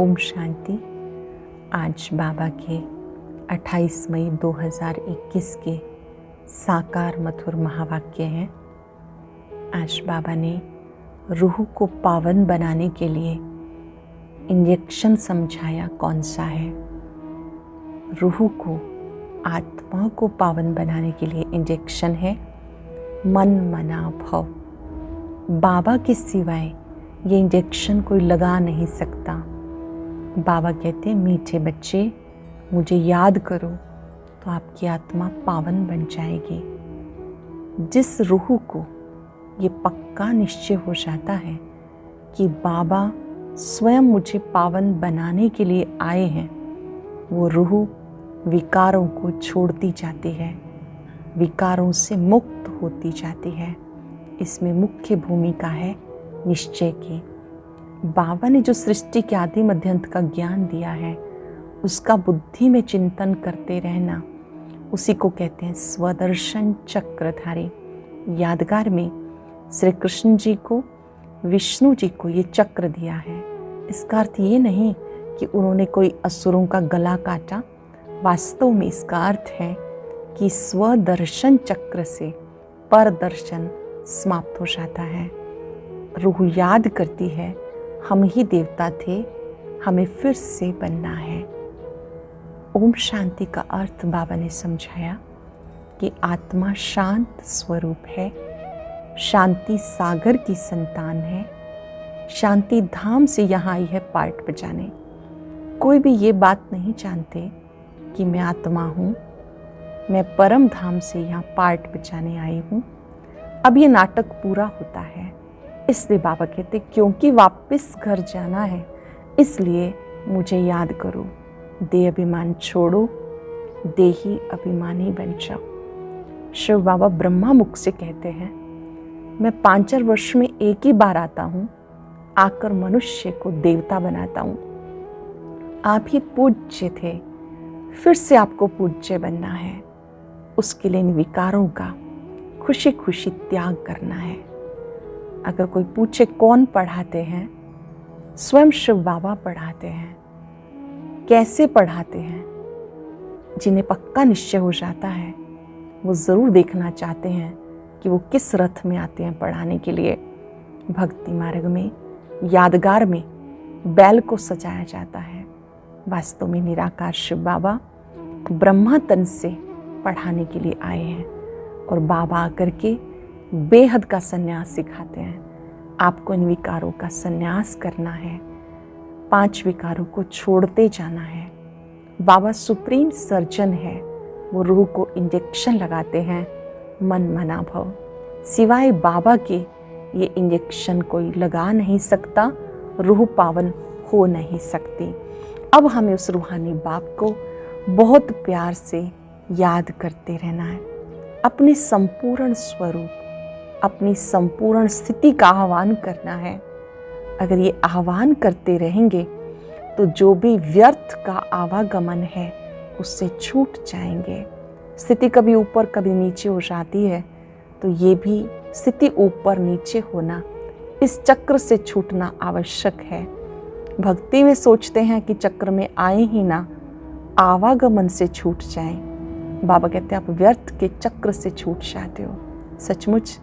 ओम शांति। आज बाबा के 28 मई 2021 के साकार मधुर महावाक्य हैं। आज बाबा ने रूह को पावन बनाने के लिए इंजेक्शन समझाया कौन सा है। रूह को, आत्मा को पावन बनाने के लिए इंजेक्शन है मन मना भव। बाबा के सिवाय ये इंजेक्शन कोई लगा नहीं सकता। बाबा कहते हैं, मीठे बच्चे मुझे याद करो तो आपकी आत्मा पावन बन जाएगी। जिस रूह को ये पक्का निश्चय हो जाता है कि बाबा स्वयं मुझे पावन बनाने के लिए आए हैं, वो रूह विकारों को छोड़ती जाती है, विकारों से मुक्त होती जाती है। इसमें मुख्य भूमिका है निश्चय की। बाबा ने जो सृष्टि के आदि मध्यांत का ज्ञान दिया है, उसका बुद्धि में चिंतन करते रहना, उसी को कहते हैं स्वदर्शन चक्रधारी। यादगार में श्री कृष्ण जी को, विष्णु जी को ये चक्र दिया है। इसका अर्थ ये नहीं कि उन्होंने कोई असुरों का गला काटा। वास्तव में इसका अर्थ है कि स्वदर्शन चक्र से परदर्शन समाप्त हो जाता है। रूह याद करती है, हम ही देवता थे, हमें फिर से बनना है। ओम शांति का अर्थ बाबा ने समझाया कि आत्मा शांत स्वरूप है, शांति सागर की संतान है, शांति धाम से यहाँ आई है पार्ट बजाने। कोई भी ये बात नहीं जानते कि मैं आत्मा हूँ, मैं परम धाम से यहाँ पार्ट बजाने आई हूँ। अब ये नाटक पूरा होता है, इसलिए बाबा कहते क्योंकि वापस घर जाना है, इसलिए मुझे याद करो। देह अभिमान छोड़ो, देही अभिमानी बन जाओ। शिव बाबा ब्रह्मा मुख से कहते हैं, मैं 5 वर्ष में एक ही बार आता हूँ, आकर मनुष्य को देवता बनाता हूँ। आप ही पूज्य थे, फिर से आपको पूज्य बनना है। उसके लिए इन विकारों का खुशी खुशी त्याग करना है। अगर कोई पूछे कौन पढ़ाते हैं, स्वयं शिव बाबा पढ़ाते हैं। कैसे पढ़ाते हैं? जिन्हें पक्का निश्चय हो जाता है, वो ज़रूर देखना चाहते हैं कि वो किस रथ में आते हैं पढ़ाने के लिए। भक्ति मार्ग में, यादगार में बैल को सजाया जाता है। वास्तव में निराकार शिव बाबा ब्रह्मा तन से पढ़ाने के लिए आए हैं और बाबा आकर के बेहद का संन्यास सिखाते हैं। आपको इन विकारों का संन्यास करना है, 5 विकारों को छोड़ते जाना है। बाबा सुप्रीम सर्जन है, वो रूह को इंजेक्शन लगाते हैं मन मना भव। सिवाय बाबा के ये इंजेक्शन कोई लगा नहीं सकता, रूह पावन हो नहीं सकती। अब हमें उस रूहानी बाप को बहुत प्यार से याद करते रहना है। अपनी संपूर्ण स्वरूप, अपनी संपूर्ण स्थिति का आह्वान करना है। अगर ये आह्वान करते रहेंगे तो जो भी व्यर्थ का आवागमन है उससे छूट जाएंगे। स्थिति कभी ऊपर कभी नीचे हो जाती है, तो ये भी स्थिति ऊपर नीचे होना, इस चक्र से छूटना आवश्यक है। भक्ति में सोचते हैं कि चक्र में आए ही ना, आवागमन से छूट जाएं। बाबा कहते हैं आप व्यर्थ के चक्र से छूट जाते हो। सचमुच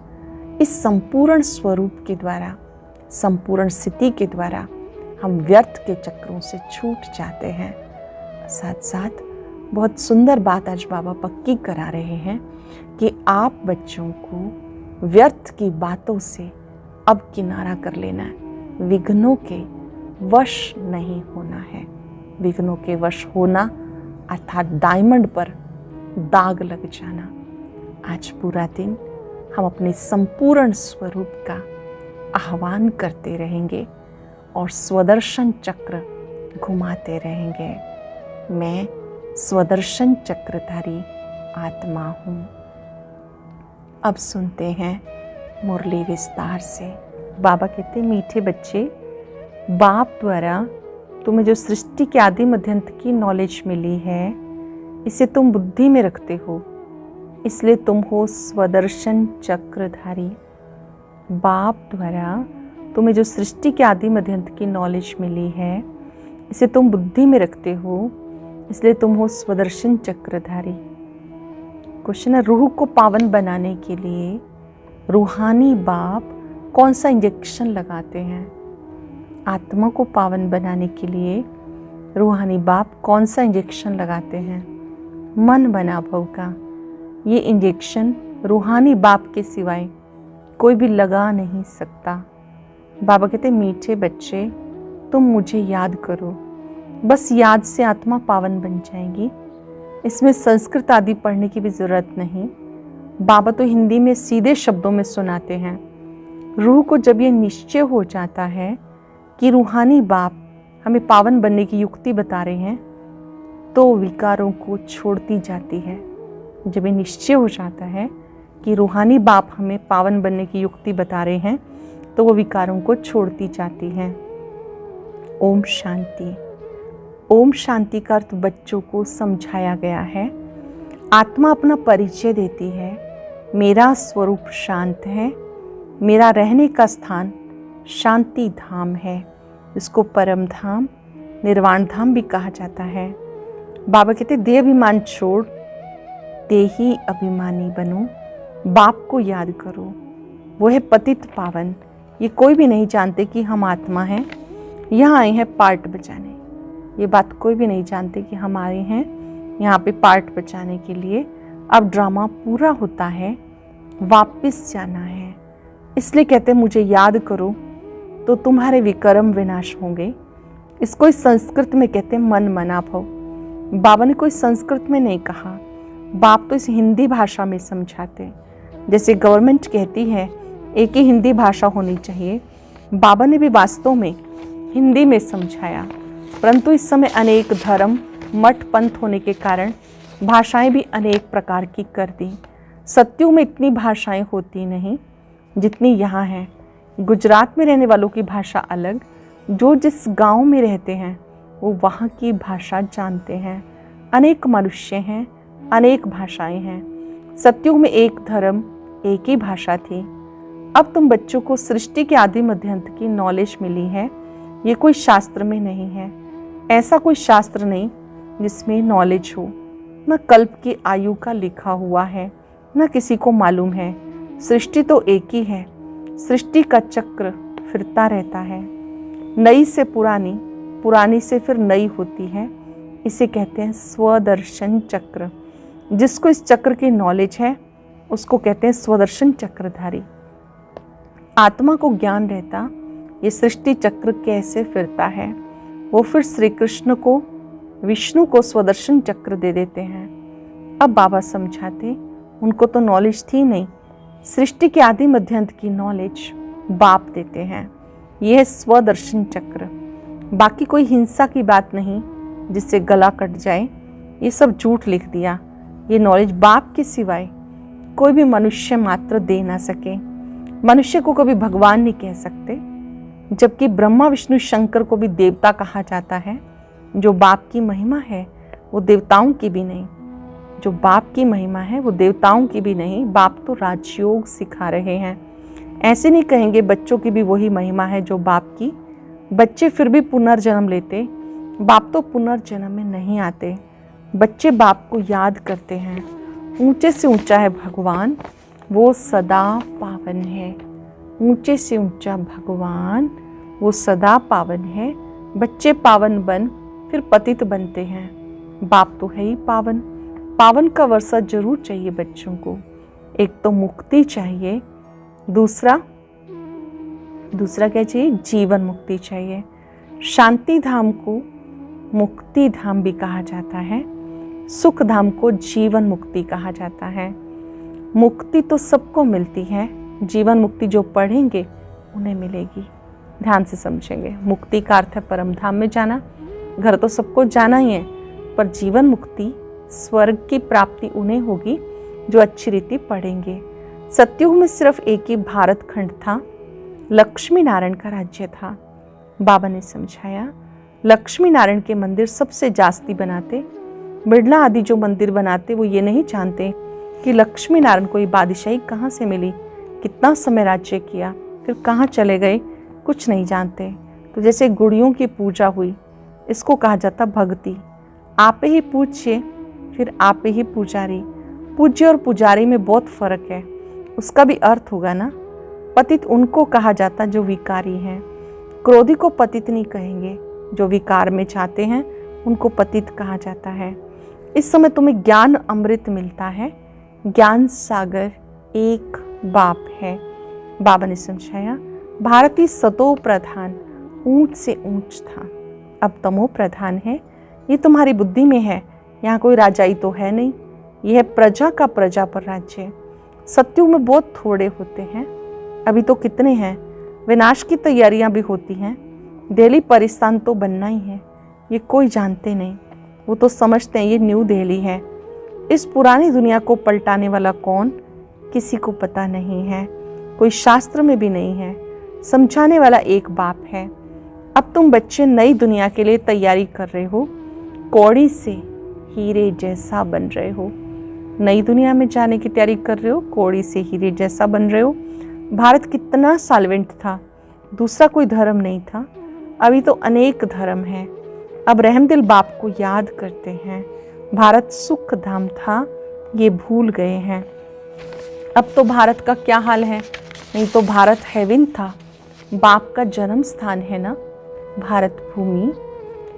इस संपूर्ण स्वरूप के द्वारा, संपूर्ण स्थिति के द्वारा हम व्यर्थ के चक्रों से छूट जाते हैं। साथ साथ बहुत सुंदर बात आज बाबा पक्की करा रहे हैं कि आप बच्चों को व्यर्थ की बातों से अब किनारा कर लेना है। विघ्नों के वश नहीं होना है। विघ्नों के वश होना अर्थात डायमंड पर दाग लग जाना। आज पूरा दिन हम अपने संपूर्ण स्वरूप का आह्वान करते रहेंगे और स्वदर्शन चक्र घुमाते रहेंगे। मैं स्वदर्शन चक्रधारी आत्मा हूँ। अब सुनते हैं मुरली विस्तार से। बाबा कहते, मीठे बच्चे, बाप द्वारा तुम्हें जो सृष्टि के आदि मध्यांत की नॉलेज मिली है, इसे तुम बुद्धि में रखते हो, इसलिए तुम हो स्वदर्शन चक्रधारी। बाप द्वारा तुम्हें जो सृष्टि के आदि मध्यांत की नॉलेज मिली है, इसे तुम बुद्धि में रखते हो, इसलिए तुम हो स्वदर्शन चक्रधारी। क्वेश्चन है, रूह को पावन बनाने के लिए रूहानी बाप कौन सा इंजेक्शन लगाते हैं? आत्मा को पावन बनाने के लिए रूहानी बाप कौन सा इंजेक्शन लगाते हैं? मन बना भव का। ये इंजेक्शन रूहानी बाप के सिवाय कोई भी लगा नहीं सकता। बाबा कहते, मीठे बच्चे तुम मुझे याद करो, बस याद से आत्मा पावन बन जाएगी। इसमें संस्कृत आदि पढ़ने की भी ज़रूरत नहीं। बाबा तो हिंदी में सीधे शब्दों में सुनाते हैं। रूह को जब ये निश्चय हो जाता है कि रूहानी बाप हमें पावन बनने की युक्ति बता रहे हैं, तो विकारों को छोड़ती जाती है। जब ये निश्चय हो जाता है कि रूहानी बाप हमें पावन बनने की युक्ति बता रहे हैं, तो वो विकारों को छोड़ती जाती है। ओम शांति। ओम शांति का अर्थ बच्चों को समझाया गया है। आत्मा अपना परिचय देती है, मेरा स्वरूप शांत है, मेरा रहने का स्थान शांति धाम है, इसको परम धाम, निर्वाण धाम भी कहा जाता है। बाबा कहते, देह अभिमान छोड़ देही अभिमानी बनो, बाप को याद करो, वो है पतित पावन। ये कोई भी नहीं जानते कि हम आत्मा हैं, यहाँ आए हैं पार्ट बचाने। ये बात कोई भी नहीं जानते कि हम आए हैं यहाँ पे पार्ट बचाने के लिए। अब ड्रामा पूरा होता है, वापस जाना है। इसलिए कहते हैं मुझे याद करो तो तुम्हारे विकर्म विनाश होंगे। इसको इस संस्कृत में कहते हैं मन मना भव। बाबा ने कोई संस्कृत में नहीं कहा, बाप तो इस हिंदी भाषा में समझाते। जैसे गवर्नमेंट कहती है एक ही हिंदी भाषा होनी चाहिए, बाबा ने भी वास्तव में हिंदी में समझाया। परंतु इस समय अनेक धर्म मठ पंथ होने के कारण भाषाएं भी अनेक प्रकार की कर दी। सत्युग में इतनी भाषाएं होती नहीं जितनी यहाँ हैं। गुजरात में रहने वालों की भाषा अलग, जो जिस गांव में रहते हैं वो वहाँ की भाषा जानते हैं। अनेक मनुष्य हैं, अनेक भाषाएं हैं। सत्युग में एक धर्म एक ही भाषा थी। अब तुम बच्चों को सृष्टि के आदि मध्य अंत की नॉलेज मिली है। ये कोई शास्त्र में नहीं है, ऐसा कोई शास्त्र नहीं जिसमें नॉलेज हो। न कल्प की आयु का लिखा हुआ है, न किसी को मालूम है। सृष्टि तो एक ही है, सृष्टि का चक्र फिरता रहता है। नई से पुरानी, पुरानी से फिर नई होती है। इसे कहते हैं स्वदर्शन चक्र। जिसको इस चक्र की नॉलेज है उसको कहते हैं स्वदर्शन चक्रधारी। आत्मा को ज्ञान रहता ये सृष्टि चक्र कैसे फिरता है, वो फिर श्री कृष्ण को, विष्णु को स्वदर्शन चक्र दे देते हैं। अब बाबा समझाते, उनको तो नॉलेज थी नहीं, सृष्टि के आदि मध्यांत की नॉलेज बाप देते हैं। यह है स्वदर्शन चक्र। बाकी कोई हिंसा की बात नहीं जिससे गला कट जाए, ये सब झूठ लिख दिया। ये नॉलेज बाप के सिवाय कोई भी मनुष्य मात्र दे ना सके। मनुष्य को कभी भगवान नहीं कह सकते, जबकि ब्रह्मा विष्णु शंकर को भी देवता कहा जाता है। जो बाप की महिमा है वो देवताओं की भी नहीं, जो बाप की महिमा है वो देवताओं की भी नहीं। बाप तो राजयोग सिखा रहे हैं। ऐसे नहीं कहेंगे बच्चों की भी वही महिमा है जो बाप की। बच्चे फिर भी पुनर्जन्म लेते, बाप तो पुनर्जन्म में नहीं आते। बच्चे बाप को याद करते हैं। ऊंचे से ऊंचा है भगवान, वो सदा पावन है। ऊंचे से ऊंचा भगवान, वो सदा पावन है। बच्चे पावन बन फिर पतित बनते हैं। बाप तो है ही पावन। पावन का वर्षा जरूर चाहिए बच्चों को। एक तो मुक्ति चाहिए, दूसरा क्या चाहिए? जीवन मुक्ति चाहिए। शांति धाम को मुक्ति धाम भी कहा जाता है, सुख धाम को जीवन मुक्ति कहा जाता है। मुक्ति तो सबको मिलती है, जीवन मुक्ति जो पढ़ेंगे उन्हें मिलेगी। ध्यान से समझेंगे। मुक्ति का अर्थ है परम धाम में जाना। घर तो सबको जाना ही है, पर जीवन मुक्ति, स्वर्ग की प्राप्ति उन्हें होगी जो अच्छी रीति पढ़ेंगे। सत्युग में सिर्फ एक ही भारत खंड था, लक्ष्मी नारायण का राज्य था। बाबा ने समझाया, लक्ष्मी नारायण के मंदिर सबसे जास्ती बनाते। बिड़ला आदि जो मंदिर बनाते वो ये नहीं जानते कि लक्ष्मी नारायण को ये बादशाही कहाँ से मिली, कितना समय राज्य किया, फिर कहाँ चले गए, कुछ नहीं जानते। तो जैसे गुड़ियों की पूजा हुई, इसको कहा जाता भक्ति। आप ही पूज्य फिर आप ही पुजारी। पूज्य और पुजारी में बहुत फर्क है, उसका भी अर्थ होगा ना। पतित उनको कहा जाता जो विकारी हैं। क्रोधी को पतित नहीं कहेंगे, जो विकार में चाहते हैं उनको पतित कहा जाता है। इस समय तुम्हें ज्ञान अमृत मिलता है। ज्ञान सागर एक बाप है। बाबा ने समझाया, भारतीय सतो प्रधान ऊंच से ऊंच था, अब तमो प्रधान है। ये तुम्हारी बुद्धि में है, यहाँ कोई राजाई तो है नहीं, यह प्रजा का प्रजा पर राज्य। सत्युग में बहुत थोड़े होते हैं, अभी तो कितने हैं। विनाश की तैयारियां भी होती हैं। दिल्ली परिस्थान तो बनना ही है, ये कोई जानते नहीं। वो तो समझते हैं ये न्यू दिल्ली है। इस पुरानी दुनिया को पलटाने वाला कौन, किसी को पता नहीं है, कोई शास्त्र में भी नहीं है। समझाने वाला एक बाप है। अब तुम बच्चे नई दुनिया के लिए तैयारी कर रहे हो, कौड़ी से हीरे जैसा बन रहे हो। नई दुनिया में जाने की तैयारी कर रहे हो, कौड़ी से हीरे जैसा बन रहे हो। भारत कितना साल्वेंट था, दूसरा कोई धर्म नहीं था, अभी तो अनेक धर्म हैं। अब रहमदिल बाप को याद करते हैं। भारत सुख धाम था, ये भूल गए हैं। अब तो भारत का क्या हाल है, नहीं तो भारत हेवन था, बाप का जन्म स्थान है ना। भारत भूमि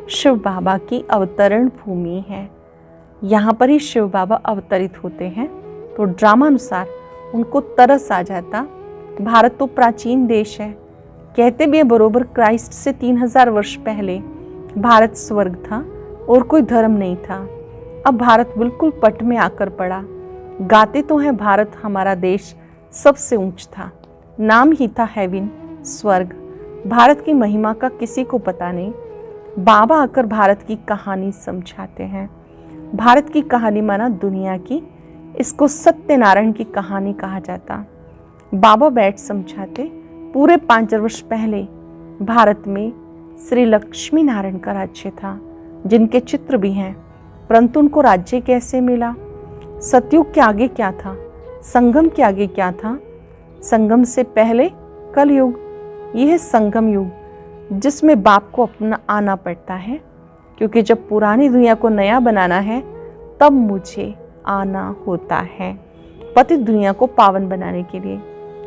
शिव बाबा की अवतरण भूमि है। यहाँ पर ही शिव बाबा अवतरित होते हैं, तो ड्रामा अनुसार उनको तरस आ जाता। भारत तो प्राचीन देश है, कहते भी है बरोबर क्राइस्ट से 3000 वर्ष पहले भारत स्वर्ग था और कोई धर्म नहीं था। अब भारत बिल्कुल पट में आकर पड़ा। गाते तो हैं भारत हमारा देश सबसे ऊंच था, नाम ही था हेवन स्वर्ग। भारत की महिमा का किसी को पता नहीं। बाबा आकर भारत की कहानी समझाते हैं। भारत की कहानी माना दुनिया की, इसको सत्यनारायण की कहानी कहा जाता। बाबा बैठ समझाते, पूरे 5000 वर्ष पहले भारत में श्री लक्ष्मी नारायण का राज्य था, जिनके चित्र भी हैं, परंतु उनको राज्य कैसे मिला। सतयुग के आगे क्या था, संगम के आगे क्या था। संगम से पहले कलयुग, यह है संगम युग, जिसमें बाप को अपना आना पड़ता है, क्योंकि जब पुरानी दुनिया को नया बनाना है तब मुझे आना होता है, पतित दुनिया को पावन बनाने के लिए।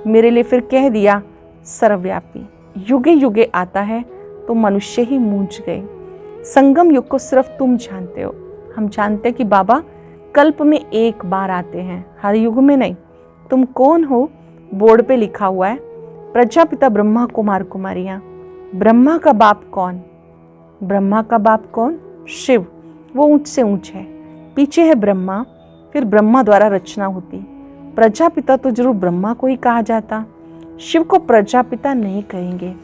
मेरे लिए फिर कह दिया सर्वव्यापी, युगे युगे आता है तो मनुष्य ही मूंझ गए। संगम युग को सिर्फ तुम जानते हो, हम जानते हैं कि बाबा कल्प में एक बार आते हैं, हर युग में नहीं। तुम कौन हो, बोर्ड पे लिखा हुआ है, प्रजापिता ब्रह्मा कुमार कुमारियां। ब्रह्मा का बाप कौन, ब्रह्मा का बाप कौन, शिव, वो ऊंच से ऊंच है। पीछे है ब्रह्मा, फिर ब्रह्मा द्वारा रचना होती। प्रजापिता तो जरूर ब्रह्मा को ही कहा जाता, शिव को प्रजापिता नहीं कहेंगे।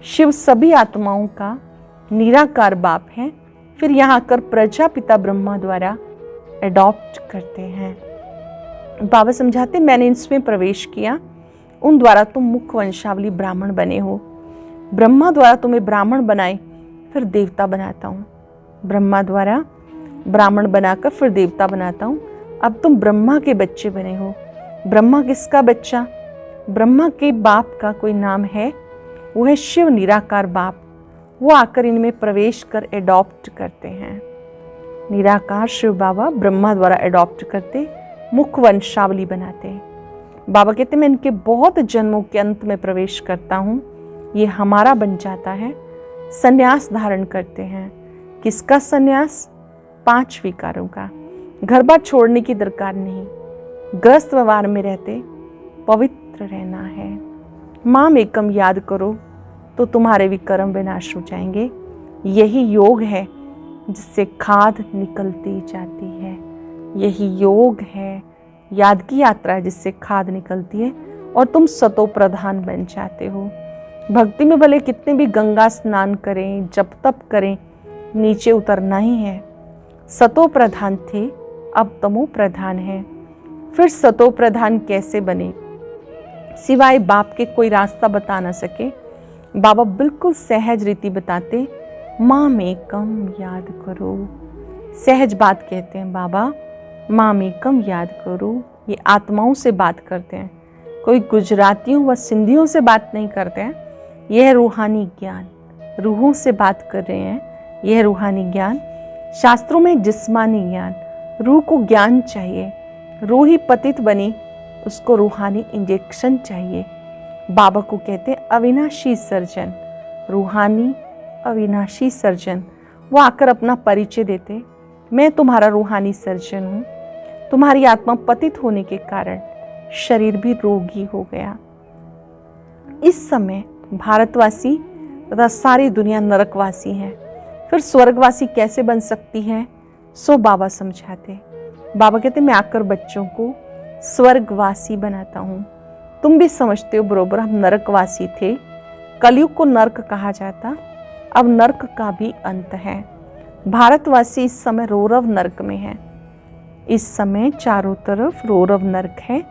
शिव सभी आत्माओं का निराकार बाप है, फिर यहाँ आकर प्रजापिता ब्रह्मा द्वारा एडॉप्ट करते हैं। बाबा समझाते, मैंने इसमें प्रवेश किया, उन द्वारा तुम मुख्य वंशावली ब्राह्मण बने हो। ब्रह्मा द्वारा तुम्हें ब्राह्मण बनाए, फिर देवता बनाता हूँ। ब्रह्मा द्वारा ब्राह्मण बनाकर फिर देवता बनाता हूँ। अब तुम ब्रह्मा के बच्चे बने हो। ब्रह्मा किसका बच्चा, ब्रह्मा के बाप का कोई नाम है, वो है शिव निराकार बाप। वो आकर इनमें प्रवेश कर एडॉप्ट करते हैं। निराकार शिव बाबा ब्रह्मा द्वारा एडॉप्ट करते, मुख्य वंशावली बनाते हैं। बाबा कहते मैं इनके बहुत जन्मों के अंत में प्रवेश करता हूँ, ये हमारा बन जाता है। संन्यास धारण करते हैं। किसका संन्यास, 5 विकारों का। घर बार छोड़ने की दरकार नहीं, ग्रस्त व्यवहार में रहते पवित्र रहना है। माम एकम याद करो तो तुम्हारे विकर्म विनाश हो जाएंगे। यही योग है जिससे खाद निकलती जाती है। यही योग है, याद की यात्रा है जिससे खाद निकलती है और तुम सतो प्रधान बन जाते हो। भक्ति में भले कितने भी गंगा स्नान करें, जप तप करें, नीचे उतरना ही है। सतो प्रधान थे, अब तमो प्रधान है। फिर सतो प्रधान कैसे बने, सिवाय बाप के कोई रास्ता बता ना सके। बाबा बिल्कुल सहज रीति बताते, माँ में कम याद करो। सहज बात कहते हैं बाबा, माँ में कम याद करो। ये आत्माओं से बात करते हैं, कोई गुजरातियों व सिंधियों से बात नहीं करते हैं। यह रूहानी ज्ञान, रूहों से बात कर रहे हैं, यह रूहानी ज्ञान। शास्त्रों में जिस्मानी ज्ञान, रूह को ज्ञान चाहिए। रूह ही पतित बनी, उसको रूहानी इंजेक्शन चाहिए। बाबा को कहते हैं अविनाशी सर्जन, रूहानी अविनाशी सर्जन। वो आकर अपना परिचय देते, मैं तुम्हारा रूहानी सर्जन हूँ। तुम्हारी आत्मा पतित होने के कारण शरीर भी रोगी हो गया। इस समय भारतवासी तथा सारी दुनिया नरकवासी है, फिर स्वर्गवासी कैसे बन सकती है? सो बाबा समझाते। बाबा कहते मैं आकर बच्चों को स्वर्गवासी बनाता हूँ। तुम भी समझते हो बरोबर, हम नरकवासी थे, कलयुग को नरक कहा जाता, अब नरक का भी अंत है। भारतवासी इस समय रौरव नरक में है। इस समय चारों तरफ रौरव नरक है।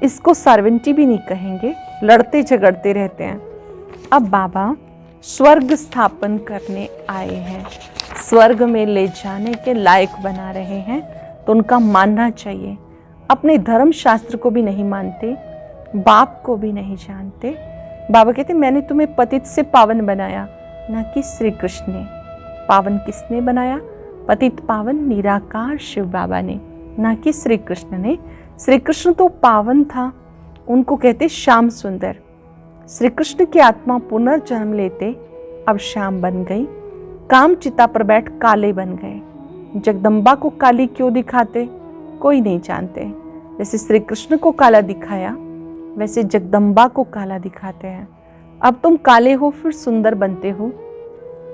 इसको सर्वेंटी भी नहीं कहेंगे, लड़ते झगड़ते रहते हैं। अब बाबा स्वर्ग स्थापन करने आए हैं, स्वर्ग में ले जाने के लायक बना रहे हैं, तो उनका मानना चाहिए। अपने धर्म शास्त्र को भी नहीं मानते, बाप को भी नहीं जानते। बाबा कहते मैंने तुम्हें पतित से पावन बनाया, ना कि श्री कृष्ण ने। पावन किसने बनाया? पतित पावन निराकार शिव बाबा ने, ना कि श्री कृष्ण ने। श्री कृष्ण तो पावन था, उनको कहते श्याम सुंदर। श्री कृष्ण की आत्मा पुनर्जन्म लेते अब श्याम बन गई, काम चिता पर बैठ काले बन गए। जगदम्बा को काली क्यों दिखाते? कोई नहीं जानते। जैसे श्री कृष्ण को काला दिखाया, वैसे जगदम्बा को काला दिखाते हैं। अब तुम काले हो फिर सुंदर बनते हो।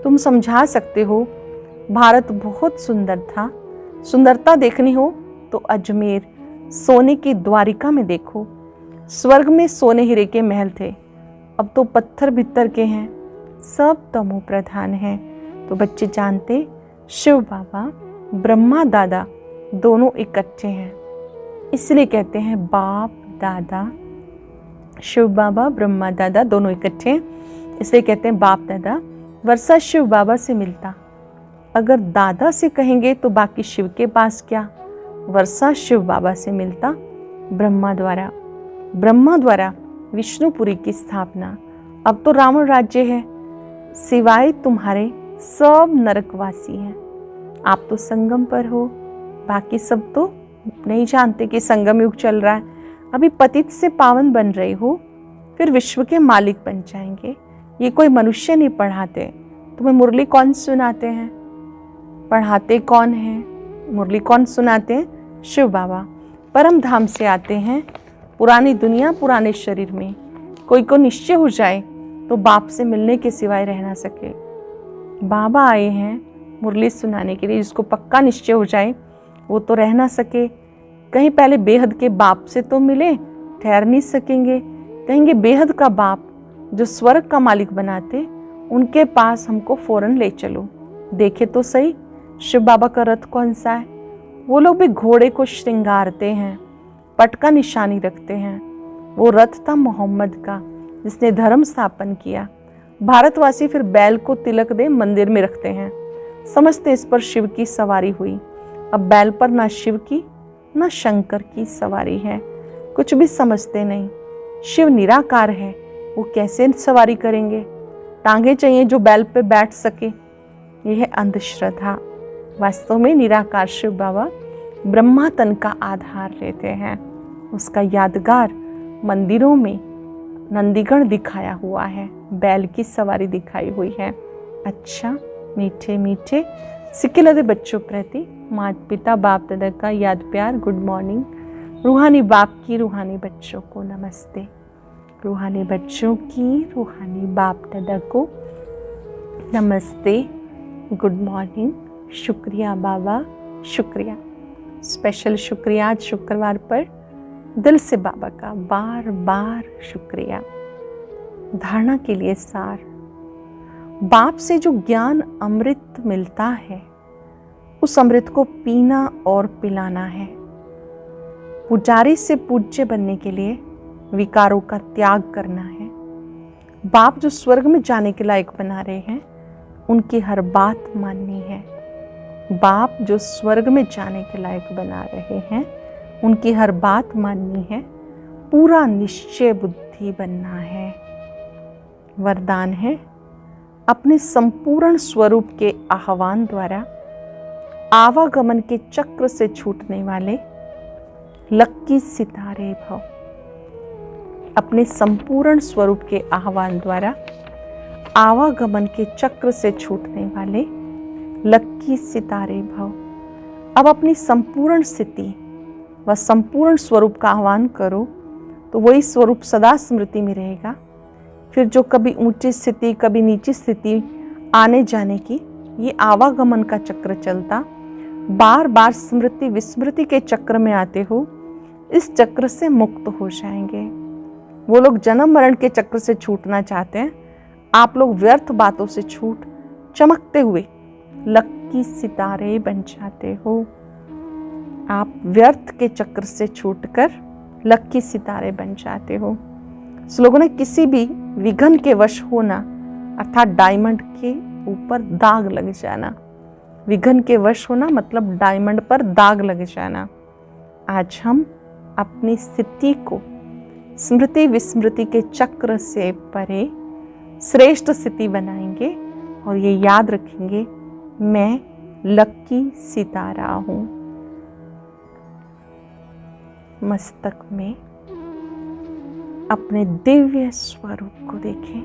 तुम समझा सकते हो भारत बहुत सुंदर था। सुंदरता देखनी हो तो अजमेर, सोने की द्वारिका में देखो। स्वर्ग में सोने हीरे के महल थे, अब तो पत्थर भित्तर के हैं, सब तमो प्रधान हैं। तो बच्चे जानते शिव बाबा ब्रह्मा दादा दोनों इकट्ठे हैं, इसलिए कहते हैं बाप दादा। शिव बाबा ब्रह्मा दादा दोनों इकट्ठे हैं, इसलिए कहते हैं बाप दादा। वर्षा शिव बाबा से मिलता, अगर दादा से कहेंगे तो बाकी शिव के पास क्या। वर्षा शिव बाबा से मिलता ब्रह्मा द्वारा। ब्रह्मा द्वारा विष्णुपुरी की स्थापना। अब तो रावण राज्य है, सिवाय तुम्हारे सब नरकवासी हैं। आप तो संगम पर हो, बाकी सब तो नहीं जानते कि संगम युग चल रहा है। अभी पतित से पावन बन रहे हो, फिर विश्व के मालिक बन जाएंगे। ये कोई मनुष्य नहीं पढ़ाते। तुम्हें मुरली कौन सुनाते हैं? पढ़ाते कौन हैं? मुरली कौन सुनाते हैं? शिव बाबा। परम धाम से आते हैं, पुरानी दुनिया पुराने शरीर में। कोई को निश्चय हो जाए तो बाप से मिलने के सिवाय रह ना सके। बाबा आए हैं मुरली सुनाने के लिए, जिसको पक्का निश्चय हो जाए वो तो रह ना सके। कहीं पहले बेहद के बाप से तो मिले, ठहर नहीं सकेंगे। कहेंगे बेहद का बाप जो स्वर्ग का मालिक बनाते, उनके पास हमको फौरन ले चलो। देखे तो सही शिव बाबा का रथ कौन सा है। वो लोग भी घोड़े को श्रृंगारते हैं, पट का निशानी रखते हैं। वो रथ था मोहम्मद का, जिसने धर्म स्थापन किया। भारतवासी फिर बैल को तिलक दे मंदिर में रखते हैं, समझते इस पर शिव की सवारी हुई। अब बैल पर ना शिव की ना शंकर की सवारी है, कुछ भी समझते नहीं। शिव निराकार है, वो कैसे सवारी करेंगे? टांगे चाहिए जो बैल पे बैठ सके। यह है अंधश्रद्धा। वास्तव में निराकार शिव बाबा ब्रह्मा तन का आधार लेते हैं। उसका यादगार मंदिरों में नंदीगण दिखाया हुआ है, बैल की सवारी दिखाई हुई है। अच्छा, मीठे मीठे सिक्किलदे बच्चों प्रति माता पिता बाप दादा का याद प्यार, गुड मॉर्निंग। रूहानी बाप की रूहानी बच्चों को नमस्ते। रूहानी बच्चों की रूहानी बाप दादा को नमस्ते, गुड मॉर्निंग। शुक्रिया बाबा, शुक्रिया, स्पेशल शुक्रिया आज शुक्रवार पर दिल से बाबा का बार बार शुक्रिया। धारणा के लिए सार। बाप से जो ज्ञान अमृत मिलता है, उस अमृत को पीना और पिलाना है। पुजारी से पूज्य बनने के लिए विकारों का त्याग करना है। बाप जो स्वर्ग में जाने के लायक बना रहे हैं, उनकी हर बात माननी है। बाप जो स्वर्ग में जाने के लायक बना रहे हैं, उनकी हर बात माननी है। पूरा निश्चय बुद्धि बनना है। वरदान है अपने संपूर्ण स्वरूप के आह्वान द्वारा आवागमन के चक्र से छूटने वाले लक्की सितारे भव। अपने संपूर्ण स्वरूप के आह्वान द्वारा आवागमन के चक्र से छूटने वाले लक्की सितारे भव। अब अपनी संपूर्ण स्थिति व संपूर्ण स्वरूप का आह्वान करो तो वही स्वरूप सदा स्मृति में रहेगा। फिर जो कभी ऊंची स्थिति कभी नीची स्थिति आने जाने की ये आवागमन का चक्र चलता, बार बार स्मृति विस्मृति के चक्र में आते हो, इस चक्र से मुक्त हो जाएंगे। वो लोग जन्म मरण के चक्र से छूटना चाहते हैं, आप लोग व्यर्थ बातों से छूट चमकते हुए लक्की सितारे बन जाते हो। आप व्यर्थ के चक्र से छूटकर लक्की सितारे बन जाते हो। इस लोगों ने किसी भी विघन के वश होना अर्थात डायमंड के ऊपर दाग लग जाना। विघन के वश होना मतलब डायमंड पर दाग लग जाना। आज हम अपनी स्थिति को स्मृति विस्मृति के चक्र से परे श्रेष्ठ स्थिति बनाएंगे और ये याद रखेंगे, मैं लक्की सितारा हूं। मस्तक में अपने दिव्य स्वरूप को देखें।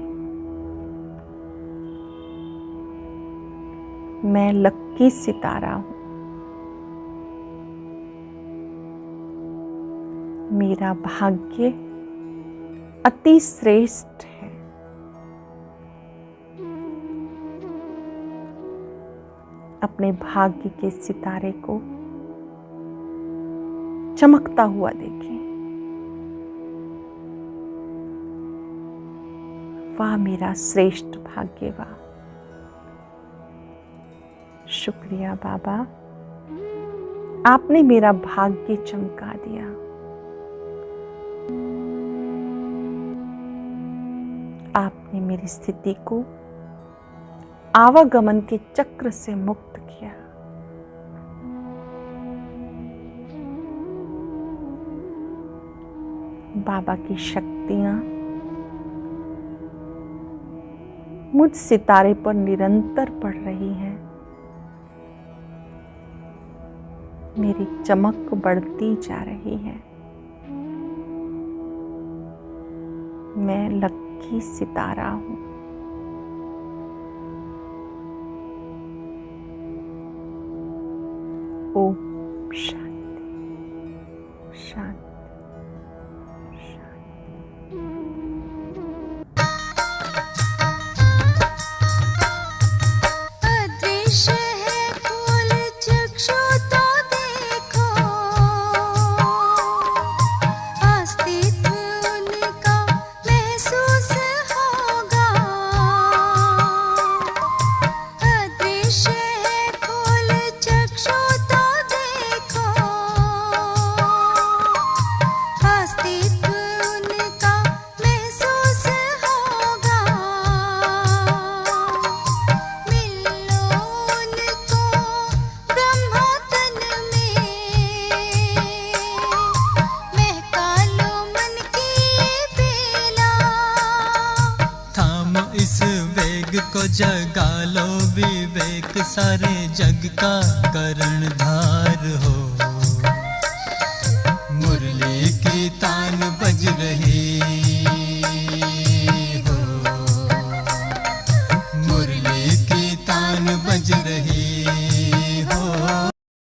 मैं लक्की सितारा हूं। मेरा भाग्य अति श्रेष्ठ है। अपने भाग्य के सितारे को चमकता हुआ देखें। वाह मेरा श्रेष्ठ भाग्य, वाह। शुक्रिया बाबा, आपने मेरा भाग्य चमका दिया। आपने मेरी स्थिति को आवागमन के चक्र से मुक्त किया। बाबा की शक्तियां मुझ सितारे पर निरंतर पड़ रही हैं। मेरी चमक बढ़ती जा रही है। मैं लक्की सितारा हूं। ओम शांति शांति। को जगा लो विवेक, सारे जग का करणधार हो।